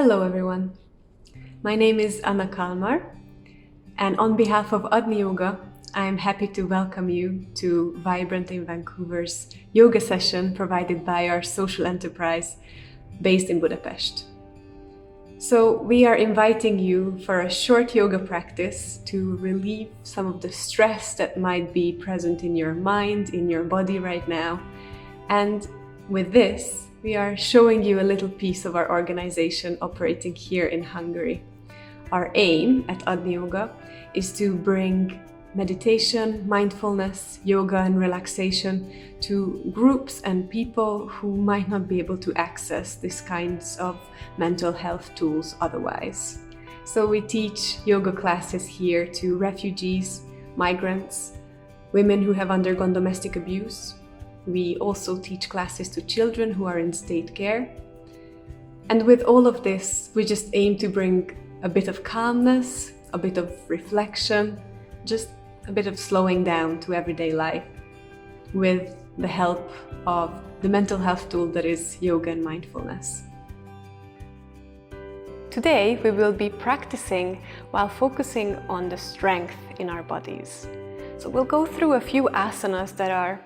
Hello everyone, my name is Anna Kalmar, and on behalf of Adni Yoga, I am happy to welcome you to Vibrant in Vancouver's yoga session provided by our social enterprise based in Budapest. So we are inviting you for a short yoga practice to relieve some of the stress that might be present in your mind, in your body right now. And with this, we are showing you a little piece of our organization operating here in Hungary. Our aim at Adni Yoga is to bring meditation, mindfulness, yoga and relaxation to groups and people who might not be able to access these kinds of mental health tools otherwise. So we teach yoga classes here to refugees, migrants, women who have undergone domestic abuse. We also teach classes to children who are in state care. And with all of this, we just aim to bring a bit of calmness, a bit of reflection, just a bit of slowing down to everyday life with the help of the mental health tool that is yoga and mindfulness. Today, we will be practicing while focusing on the strength in our bodies. So we'll go through a few asanas that are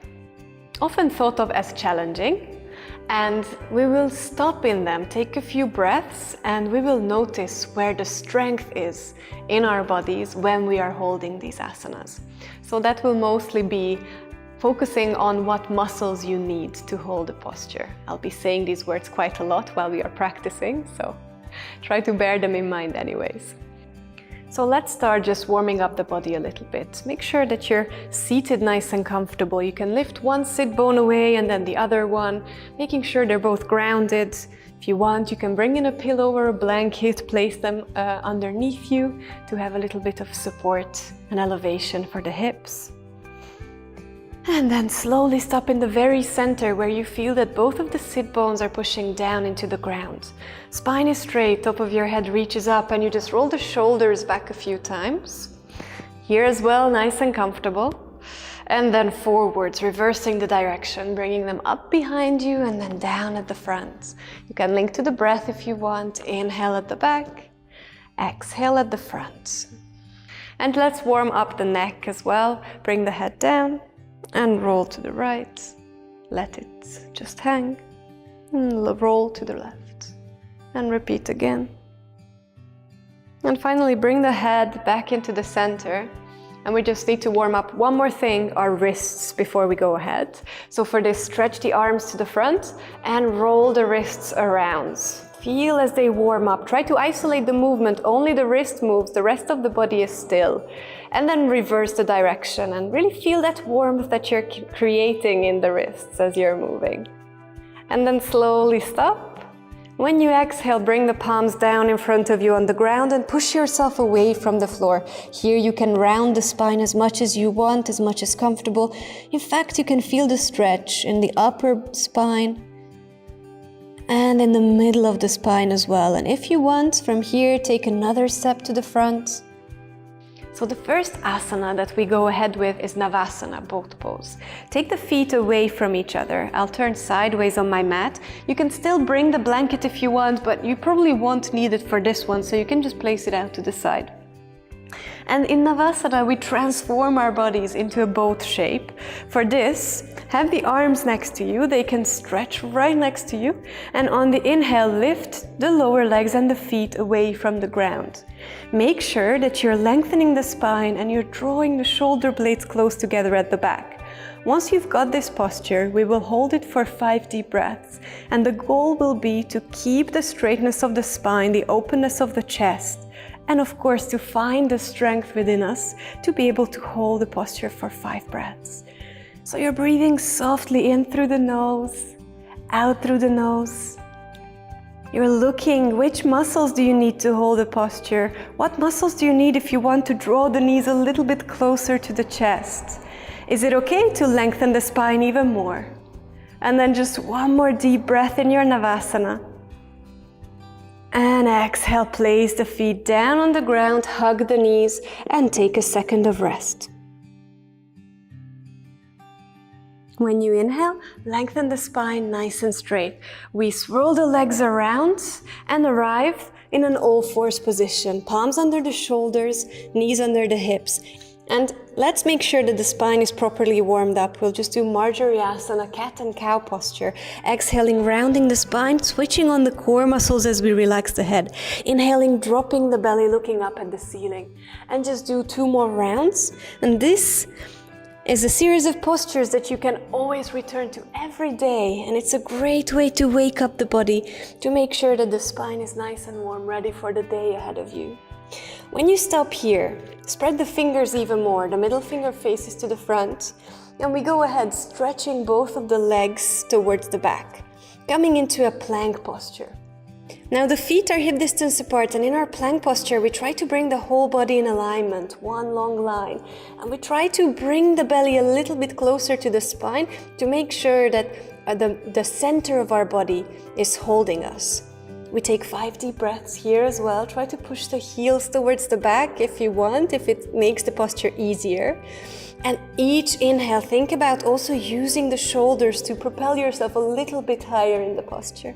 often thought of as challenging, and we will stop in them, take a few breaths, and we will notice where the strength is in our bodies when we are holding these asanas. So that will mostly be focusing on what muscles you need to hold the posture. I'll be saying these words quite a lot while we are practicing, so try to bear them in mind anyways. So let's start just warming up the body a little bit. Make sure that you're seated nice and comfortable. You can lift one sit bone away and then the other one, making sure they're both grounded. If you want, you can bring in a pillow or a blanket, place them underneath you to have a little bit of support and elevation for the hips. And then slowly stop in the very center where you feel that both of the sit bones are pushing down into the ground. Spine is straight, top of your head reaches up, and you just roll the shoulders back a few times. Here as well, nice and comfortable. And then forwards, reversing the direction, bringing them up behind you and then down at the front. You can link to the breath if you want. Inhale at the back, exhale at the front. And let's warm up the neck as well. Bring the head down and roll to the right. Let it just hang. And roll to the left. And repeat again. And finally, bring the head back into the center. And we just need to warm up one more thing, our wrists, before we go ahead. So for this, stretch the arms to the front and roll the wrists around. Feel as they warm up. Try to isolate the movement. Only the wrist moves, the rest of the body is still. And then reverse the direction and really feel that warmth that you're creating in the wrists as you're moving. And then slowly stop. When you exhale, bring the palms down in front of you on the ground and push yourself away from the floor. Here you can round the spine as much as you want, as much as comfortable. In fact, you can feel the stretch in the upper spine and in the middle of the spine as well. And if you want, from here, take another step to the front. So the first asana that we go ahead with is Navasana, boat pose. Take the feet away from each other. I'll turn sideways on my mat. You can still bring the blanket if you want, but you probably won't need it for this one, so you can just place it out to the side. And in Navasana, we transform our bodies into a boat shape. For this, have the arms next to you. They can stretch right next to you. And on the inhale, lift the lower legs and the feet away from the ground. Make sure that you're lengthening the spine and you're drawing the shoulder blades close together at the back. Once you've got this posture, we will hold it for 5 deep breaths. And the goal will be to keep the straightness of the spine, the openness of the chest, and of course, to find the strength within us to be able to hold the posture for 5 breaths. So you're breathing softly in through the nose, out through the nose. You're looking, which muscles do you need to hold the posture? What muscles do you need if you want to draw the knees a little bit closer to the chest? Is it okay to lengthen the spine even more? And then just one more deep breath in your Navasana. And exhale, place the feet down on the ground, hug the knees, and take a second of rest. When you inhale, lengthen the spine nice and straight. We swirl the legs around and arrive in an all-fours position. Palms under the shoulders, knees under the hips. And let's make sure that the spine is properly warmed up. We'll just do Marjariasana, cat and cow posture. Exhaling, rounding the spine, switching on the core muscles as we relax the head. Inhaling, dropping the belly, looking up at the ceiling. And just do 2 more rounds. And this is a series of postures that you can always return to every day, and it's a great way to wake up the body, to make sure that the spine is nice and warm, ready for the day ahead of you. When you stop here, spread the fingers even more. The middle finger faces to the front, and we go ahead stretching both of the legs towards the back, coming into a plank posture. Now the feet are hip distance apart, and in our plank posture we try to bring the whole body in alignment, one long line, and we try to bring the belly a little bit closer to the spine to make sure that the center of our body is holding us. We take 5 deep breaths here as well. Try to push the heels towards the back if you want, if it makes the posture easier. And each inhale, think about also using the shoulders to propel yourself a little bit higher in the posture.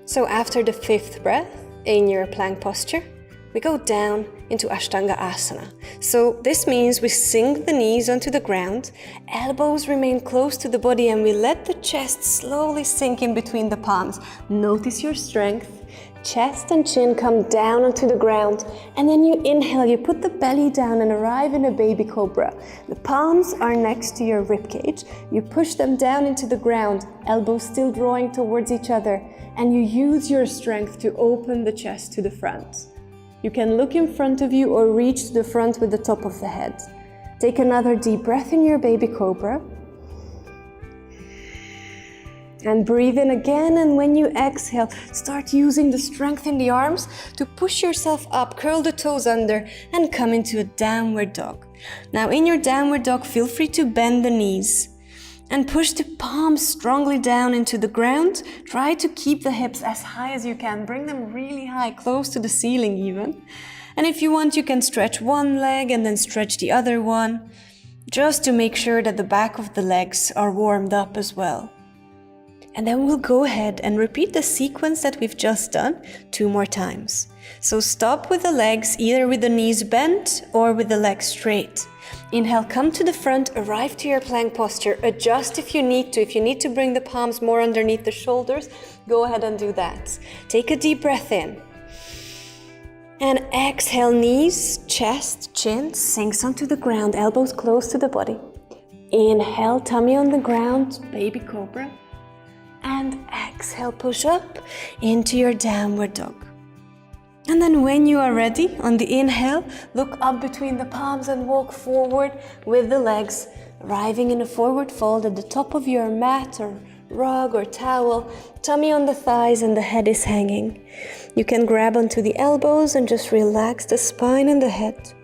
So after the 5th breath in your plank posture, we go down into Ashtanga Asana. So this means we sink the knees onto the ground, elbows remain close to the body, and we let the chest slowly sink in between the palms. Notice your strength. Chest and chin come down onto the ground, and then you inhale, you put the belly down and arrive in a baby cobra. The palms are next to your ribcage. You push them down into the ground, elbows still drawing towards each other, and you use your strength to open the chest to the front. You can look in front of you or reach to the front with the top of the head. Take another deep breath in your baby cobra. And breathe in again, and when you exhale, start using the strength in the arms to push yourself up, curl the toes under, and come into a downward dog. Now in your downward dog, feel free to bend the knees and push the palms strongly down into the ground. Try to keep the hips as high as you can. Bring them really high, close to the ceiling even. And if you want, you can stretch one leg and then stretch the other one, just to make sure that the back of the legs are warmed up as well. And then we'll go ahead and repeat the sequence that we've just done 2 more times. So stop with the legs, either with the knees bent or with the legs straight. Inhale, come to the front, arrive to your plank posture, adjust if you need to. If you need to bring the palms more underneath the shoulders, go ahead and do that. Take a deep breath in. And exhale, knees, chest, chin sinks onto the ground, elbows close to the body. Inhale, tummy on the ground, baby cobra. And exhale, push up into your downward dog. And then when you are ready, on the inhale, look up between the palms and walk forward with the legs, arriving in a forward fold at the top of your mat or rug or towel, tummy on the thighs and the head is hanging. You can grab onto the elbows and just relax the spine and the head.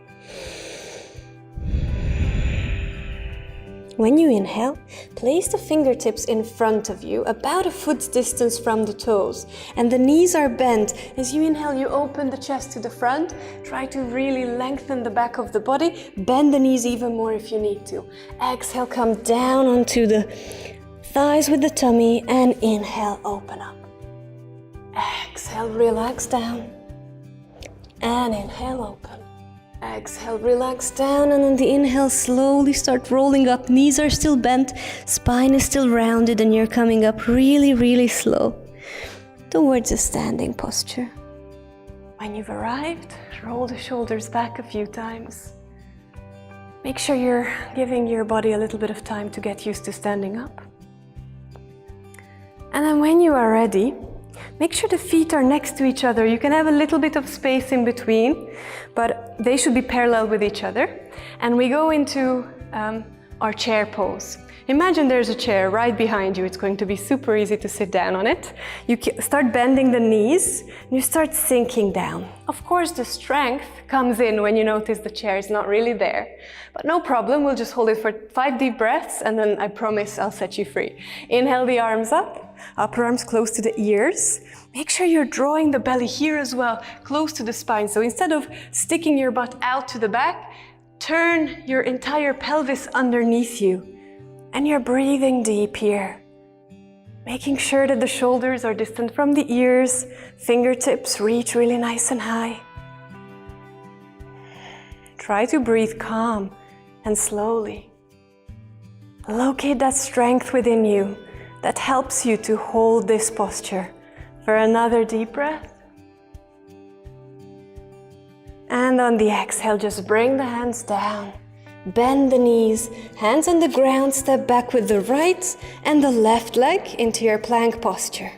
When you inhale, place the fingertips in front of you, about a foot's distance from the toes, and the knees are bent. As you inhale, you open the chest to the front. Try to really lengthen the back of the body. Bend the knees even more if you need to. Exhale, come down onto the thighs with the tummy, and inhale, open up. Exhale, relax down, and inhale, open. Exhale, relax down, and on the inhale, slowly start rolling up. Knees are still bent, spine is still rounded, and you're coming up really, really slow towards a standing posture. When you've arrived, roll the shoulders back a few times. Make sure you're giving your body a little bit of time to get used to standing up. And then when you are ready, make sure the feet are next to each other. You can have a little bit of space in between, but they should be parallel with each other. And we go into our chair pose. Imagine there's a chair right behind you. It's going to be super easy to sit down on it. You start bending the knees, and you start sinking down. Of course, the strength comes in when you notice the chair is not really there. But no problem, we'll just hold it for 5 deep breaths, and then I promise I'll set you free. Inhale the arms up, upper arms close to the ears. Make sure you're drawing the belly here as well, close to the spine. So instead of sticking your butt out to the back, turn your entire pelvis underneath you. And you're breathing deep here, making sure that the shoulders are distant from the ears, fingertips reach really nice and high. Try to breathe calm and slowly. Locate that strength within you that helps you to hold this posture for another deep breath. And on the exhale, just bring the hands down. Bend the knees, hands on the ground, step back with the right and the left leg into your plank posture.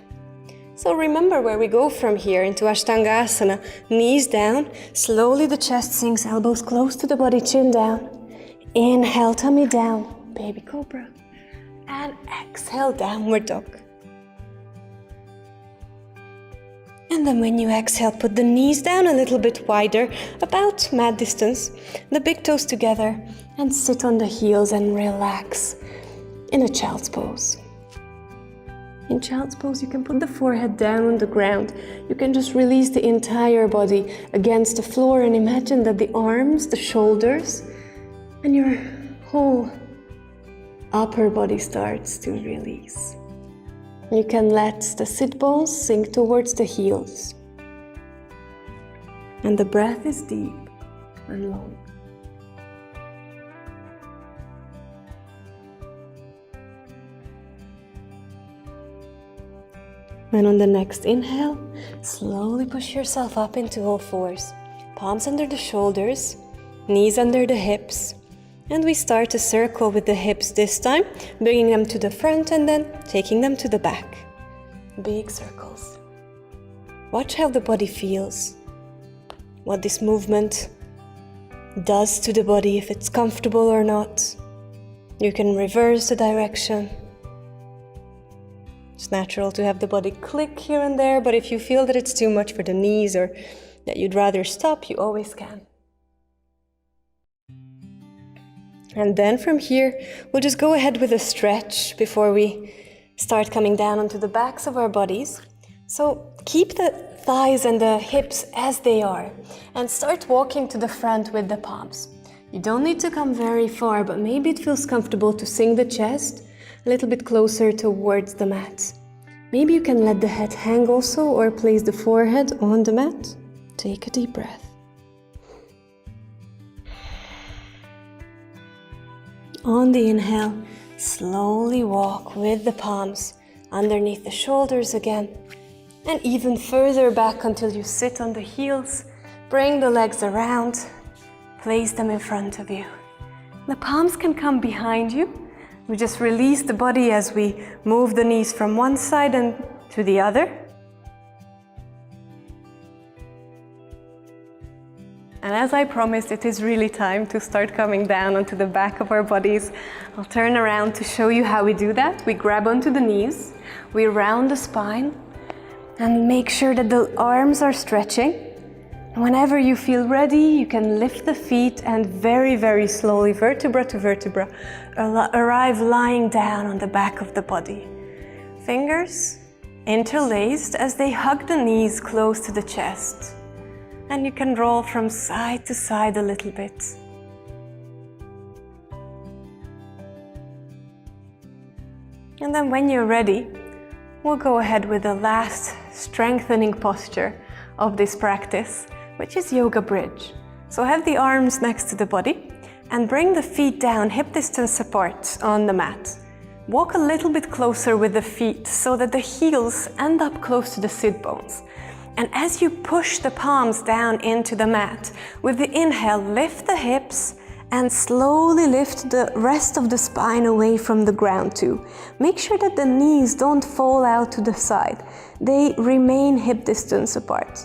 So remember where we go from here into Ashtangasana. Knees down, slowly the chest sinks, elbows close to the body, chin down. Inhale, tummy down, baby cobra. And exhale, downward dog. And then when you exhale, put the knees down a little bit wider, about mat distance, the big toes together, and sit on the heels and relax in a child's pose. In child's pose, you can put the forehead down on the ground. You can just release the entire body against the floor and imagine that the arms, the shoulders, and your whole upper body starts to release. You can let the sit bones sink towards the heels. And the breath is deep and long. And on the next inhale, slowly push yourself up into all fours. Palms under the shoulders, knees under the hips. And we start a circle with the hips this time, bringing them to the front and then taking them to the back. Big circles. Watch how the body feels, what this movement does to the body, if it's comfortable or not. You can reverse the direction. It's natural to have the body click here and there, but if you feel that it's too much for the knees or that you'd rather stop, you always can. And then from here, we'll just go ahead with a stretch before we start coming down onto the backs of our bodies. So keep the thighs and the hips as they are and start walking to the front with the palms. You don't need to come very far, but maybe it feels comfortable to sink the chest a little bit closer towards the mat. Maybe you can let the head hang also or place the forehead on the mat. Take a deep breath. On the inhale, slowly walk with the palms underneath the shoulders again, and even further back until you sit on the heels. Bring the legs around, place them in front of you. The palms can come behind you. We just release the body as we move the knees from one side and to the other. And as I promised, it is really time to start coming down onto the back of our bodies. I'll turn around to show you how we do that. We grab onto the knees, we round the spine, and make sure that the arms are stretching. And whenever you feel ready, you can lift the feet and very, very slowly, vertebra to vertebra, arrive lying down on the back of the body. Fingers interlaced as they hug the knees close to the chest. And you can roll from side to side a little bit. And then when you're ready, we'll go ahead with the last strengthening posture of this practice, which is yoga bridge. So have the arms next to the body and bring the feet down hip distance apart on the mat. Walk a little bit closer with the feet so that the heels end up close to the sit bones. And as you push the palms down into the mat, with the inhale, lift the hips and slowly lift the rest of the spine away from the ground too. Make sure that the knees don't fall out to the side. They remain hip distance apart.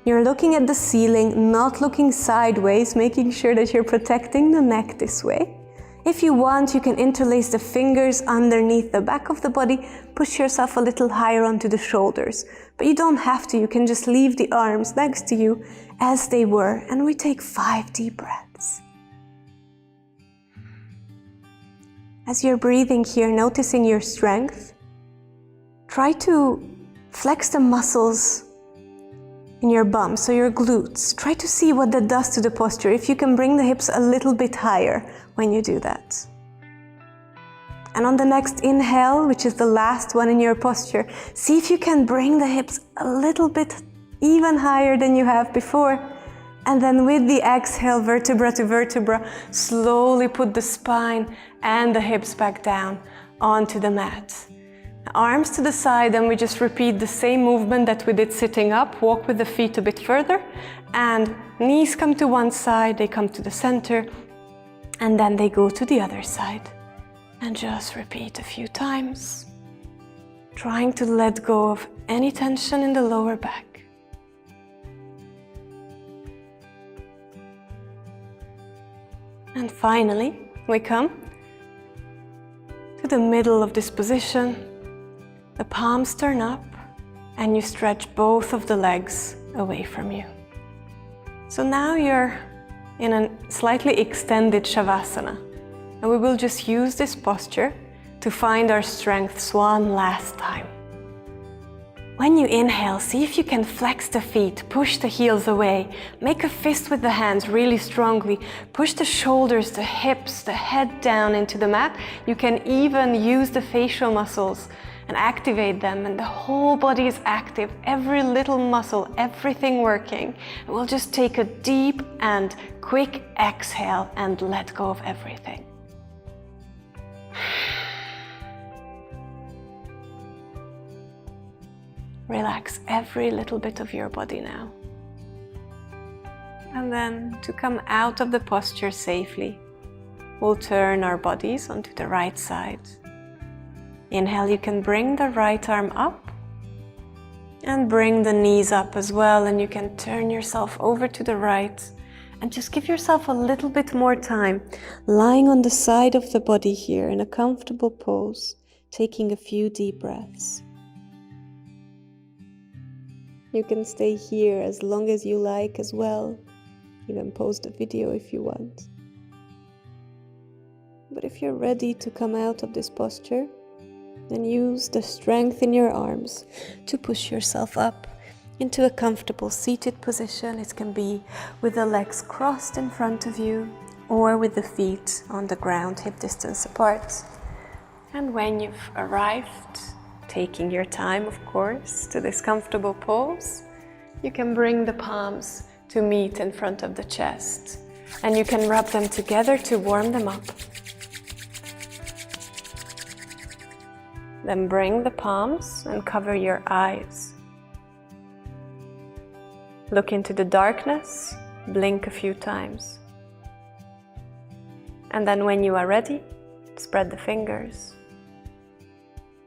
You're looking at the ceiling, not looking sideways, making sure that you're protecting the neck this way. If you want, you can interlace the fingers underneath the back of the body, push yourself a little higher onto the shoulders. But you don't have to, you can just leave the arms next to you as they were. And we take 5 deep breaths. As you're breathing here, noticing your strength, try to flex the muscles in your bum, so your glutes. Try to see what that does to the posture, if you can bring the hips a little bit higher when you do that. And on the next inhale, which is the last one in your posture, see if you can bring the hips a little bit even higher than you have before. And then with the exhale, vertebra to vertebra, slowly put the spine and the hips back down onto the mat. Arms to the side, and we just repeat the same movement that we did sitting up. Walk with the feet a bit further, and knees come to one side, they come to the center, and then they go to the other side. And just repeat a few times, trying to let go of any tension in the lower back. And finally, we come to the middle of this position. The palms turn up and you stretch both of the legs away from you. So now you're in a slightly extended Shavasana. And we will just use this posture to find our strengths one last time. When you inhale, see if you can flex the feet, push the heels away, make a fist with the hands really strongly, push the shoulders, the hips, the head down into the mat. You can even use the facial muscles and activate them, and the whole body is active, every little muscle, everything working. And we'll just take a deep and quick exhale and let go of everything. Relax every little bit of your body now. And then to come out of the posture safely, we'll turn our bodies onto the right side. Inhale, you can bring the right arm up and bring the knees up as well, and you can turn yourself over to the right and just give yourself a little bit more time lying on the side of the body here in a comfortable pose, taking a few deep breaths. You can stay here as long as you like as well, even pause the video if you want. But if you're ready to come out of this posture, then use the strength in your arms to push yourself up into a comfortable seated position. It can be with the legs crossed in front of you or with the feet on the ground, hip distance apart. And when you've arrived, taking your time, of course, to this comfortable pose, you can bring the palms to meet in front of the chest, and you can rub them together to warm them up. Then bring the palms and cover your eyes. Look into the darkness, blink a few times. And then when you are ready, spread the fingers.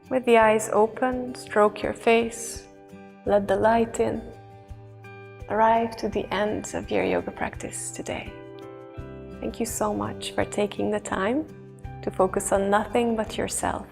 With the eyes open, stroke your face, let the light in. Arrive to the end of your yoga practice today. Thank you so much for taking the time to focus on nothing but yourself.